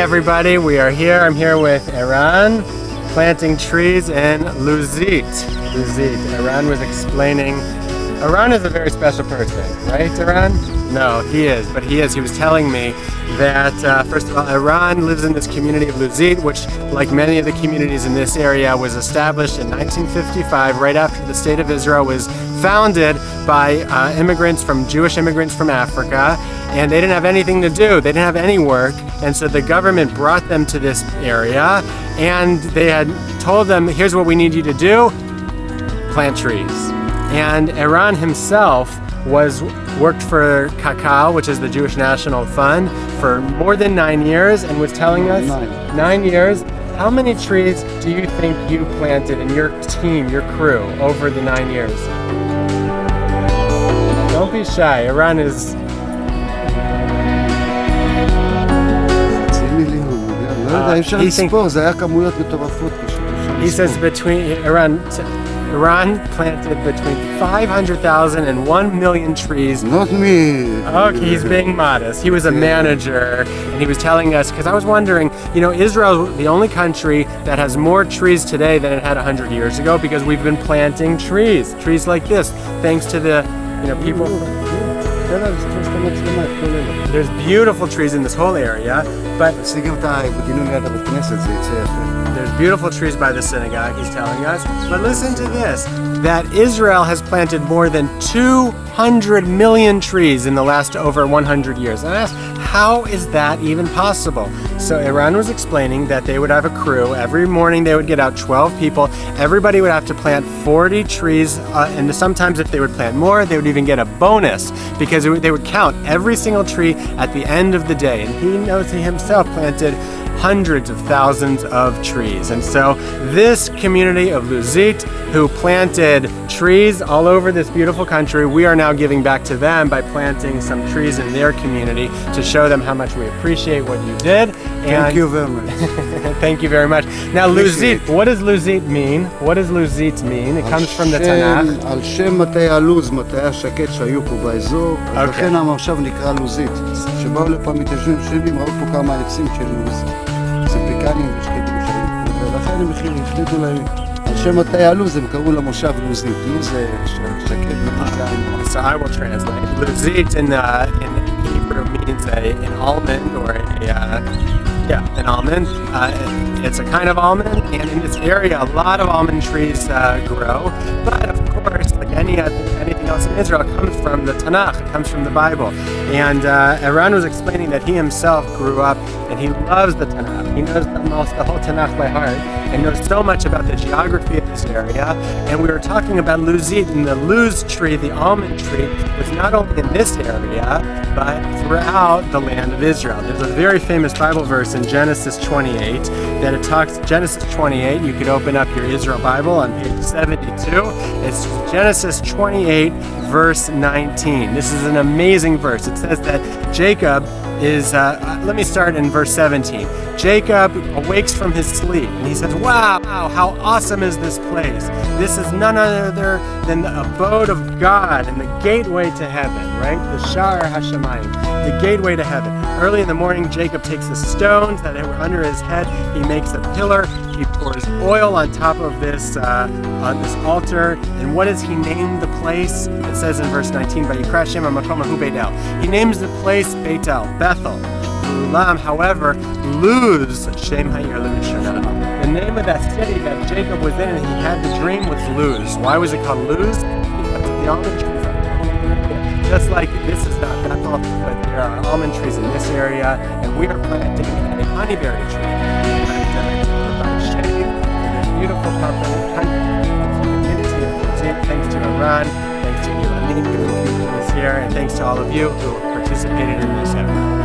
everybody, we are here. I'm here with Eran, planting trees in Luzit. Eran was explaining. Eran is a very special person, right, Eran? No, he is, but he is. He was telling me that, first of all, Eran lives in this community of Luzit, which, like many of the communities in this area, was established in 1955, right after the State of Israel was founded by Jewish immigrants from Africa, and they didn't have anything to do. They didn't have any work, and so the government brought them to this area, and they had told them, here's what we need you to do, plant trees. And Eran himself worked for Kakao, which is the Jewish National Fund, for more than 9 years, and was telling us, 9 years, how many trees do you think you planted in your team, your crew, over the 9 years? Don't be shy, Eran is... He says Eran planted between 500,000 and 1 million trees. Not me. Okay, he's being modest. He was a manager, and he was telling us, because I was wondering, Israel is the only country that has more trees today than it had 100 years ago, because we've been planting trees like this, thanks to the, people. There's beautiful trees in this whole area, but there's beautiful trees by the synagogue, he's telling us. But listen to this, that Israel has planted more than 200 million trees in the last over 100 years. And I asked, how is that even possible? So Eran was explaining that they would have a crew. Every morning they would get out 12 people. Everybody would have to plant 40 trees, and sometimes if they would plant more, they would even get a bonus, because they would count every single tree at the end of the day. And he knows he himself planted hundreds of thousands of trees. And so this community of Luzit, who planted trees all over this beautiful country, we are now giving back to them by planting some trees in their community to show them how much we appreciate what you did. Thank you very much. Thank you very much. Now Luzit, what does Luzit mean? What does Luzit mean? It comes from the Tanakh. על שם מטה הלוז, מטה השקט שהיו פה באזור, לכן המושב נקרא לוזית. שבאו לפה מתיישבים שנים, ראו פה כמה עצים של לוז. ציפיקנים ושקטים שהיו פה, ולכן הם החליטו להם, על שם מטה הלוז הם קראו למושב לוזית. לוז זה שקט ומוזיאון. So I will translate. Luzit in Hebrew means an almond, or an almond. It's a kind of almond, and in this area, a lot of almond trees grow. But of course, like anything else in Israel, it comes from the Tanakh, it comes from the Bible. And Eran was explaining that he himself grew up, and he loves the Tanakh. He knows the whole Tanakh by heart, and knows so much about the geography of this area. And we were talking about Luzit, and the luz tree, the almond tree, was not only in this area, but throughout the land of Israel. There's a very famous Bible verse in Genesis 28 that it talks, Genesis 28, you could open up your Israel Bible on page 72. It's Genesis 28, verse 19. This is an amazing verse. It says that Jacob is, let me start in verse 17. Jacob awakes from his sleep, and he says, wow, how awesome is this place. This is none other than the abode of God and the gateway to heaven, right? The Sha'ar HaShamayim, the gateway to heaven. Early in the morning, Jacob takes the stones that were under his head. He makes a pillar. He pours oil on top of this on this altar. And what does he name the place? It says in verse 19, Vayikra Shem HaMakom Ahu Beitel. He names the place Beitel, Bethel. However, Luz, Shem Ha'ir L'Mishana. The name of that city that Jacob was in, and he had the dream, was Luz. Why was it called Luz? Because of the almond trees. Just like this is not Bethel, but there are almond trees in this area, and we are planting a honeyberry tree. And provide shade in this beautiful community of Luzit. Thanks to Eran, thanks to Elaine, who is here, and thanks to all of you who participated in this effort.